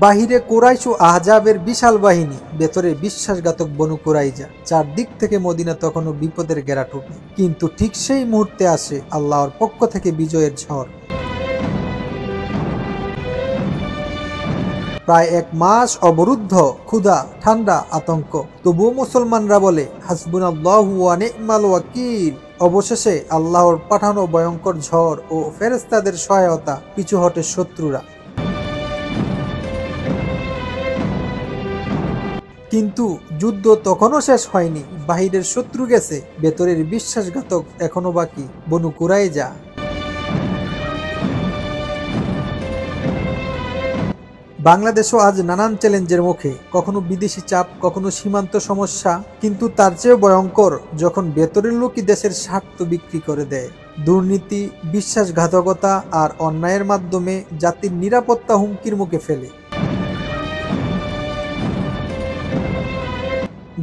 বাহিরে কুরাইশ ও আহজাবের বিশাল বাহিনী, ভেতরে বিশ্বাসঘাতক বনু কুরাইজা। চারদিক থেকে মদিনা তখনও বিপদের ঘেরাটোপে, কিন্তু ঠিক সেই মুহূর্তে আসে আল্লাহর পক্ষ থেকে বিজয়ের ঝড়। প্রায় 1 মাস অবরুদ্ধ, ক্ষুধা, ঠান্ডা, আতঙ্ক, তবুও মুসলমানরা বলে হাসবুনাল্লাহু ওয়া নি'মাল ওয়াকিল। অবশেষে আল্লাহর পাঠানো ভয়ঙ্কর ঝড় ও ফেরেশতাদের সহায়তা, পিছু হটে শত্রুরা। কিন্তু যুদ্ধ তখনও শেষ হয়নি। বাহিরের শত্রু গেছে, ভেতরের বিশ্বাসঘাতক এখনো বাকি, বনু কুরাইজা। বাংলাদেশও আজ নানান চ্যালেঞ্জের মুখে, কখনো বিদেশি চাপ, কখনো সীমান্ত সমস্যা, কিন্তু তার চেয়েও ভয়ঙ্কর যখন ভেতরের লোকই দেশের স্বার্থ বিক্রি করে দেয়। দুর্নীতি, বিশ্বাসঘাতকতা আর অন্যায়ের মাধ্যমে জাতির নিরাপত্তা হুমকির মুখে ফেলে।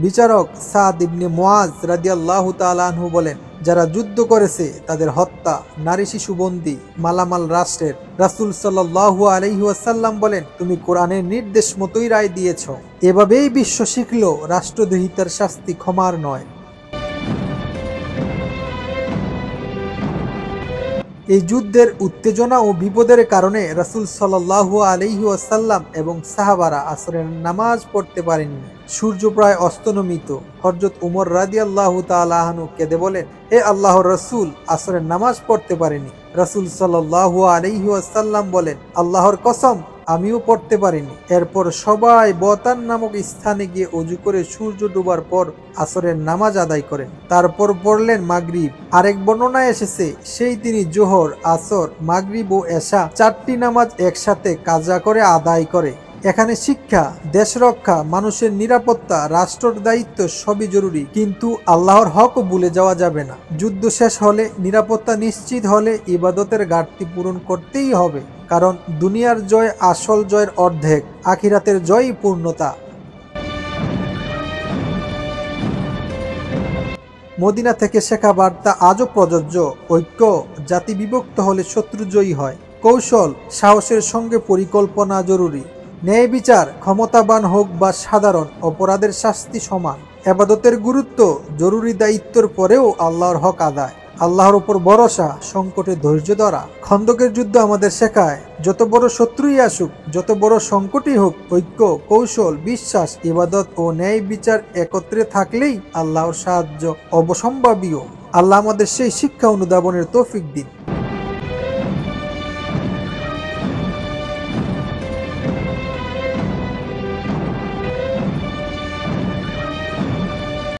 বিচারক সাদ ইবনে মুআজ রাদিয়াল্লাহু তাআলা আনহু বলেন, যারা যুদ্ধ করেছে তাদের হত্যা, নারী শিশু বন্দী, মালামাল রাষ্ট্রের। রাসূল সাল্লাল্লাহু আলাইহি ওয়াসাল্লাম বলেন, তুমি কোরআনের নির্দেশ মতোই রায় দিয়েছ। এভাবেই বিশ্ব শিখল রাষ্ট্রদ্রোহিতার শাস্তি ক্ষমার নয়। এই যুদ্ধের উত্তেজনা ও বিপদের কারণে রাসূল সাল্লাল্লাহু আলাইহি ওয়াসাল্লাম এবং সাহাবারা আসরের নামাজ পড়তে পারেননি। সূর্য প্রায় অস্তনমিত। হযরত উমর রাদিয়াল্লাহু তাআলা আনহু কেঁদে বলেন, হে আল্লাহর রাসূল, আসরের নামাজ পড়তে পারিনি। রাসূল সাল্লাল্লাহু আলাইহি ওয়াসাল্লাম বলেন, আল্লাহর কসম, আমিও পড়তে পারিনি। এরপর সবাই বতান নামক স্থানে গিয়ে ওযু করে সূর্য ডোবার পর আসরের নামাজ আদায় করেন। তারপর পড়লেন মাগরিব। আরেক বর্ণনায় এসেছে, সেই তিনি জোহর, আসর, মাগরিব ও এশা 4টি নামাজ একসাথে কাজা করে আদায় করে। এখানে শিক্ষা, দেশ রক্ষা, মানুষের নিরাপত্তা, রাষ্ট্রের দায়িত্ব সবই জরুরি, কিন্তু আল্লাহর হক ভুলে যাওয়া যাবে না। যুদ্ধ শেষ হলে, নিরাপত্তা নিশ্চিত হলে ইবাদতের ঘাটতি পূরণ করতেই হবে, কারণ দুনিয়ার জয় আসল জয়ের অর্ধেক, আখিরাতের জয়ই পূর্ণতা। মদিনা থেকে শেখা বার্তা আজও প্রযোজ্য। ঐক্য, জাতি বিভক্ত হলে শত্রু জয়ী হয়। কৌশল, সাহসের সঙ্গে পরিকল্পনা জরুরি। ন্যায় বিচার, ক্ষমতাবান হোক বা সাধারণ, অপরাধের শাস্তি সমান। ইবাদতের গুরুত্ব, জরুরি দায়িত্বের পরেও আল্লাহর হক আদায়। আল্লাহর উপর ভরসা, সংকটে ধৈর্য ধরা। খন্দকের যুদ্ধ আমাদের শেখায়, যত বড় শত্রুই আসুক, যত বড় সংকটই হোক, ঐক্য, কৌশল, বিশ্বাস, ইবাদত ও ন্যায় বিচার একত্রে থাকলেই আল্লাহর সাহায্য অবসম্ভাবীয়। আল্লাহ আমাদের সেই শিক্ষা অনুধাবনের তৌফিক দিন।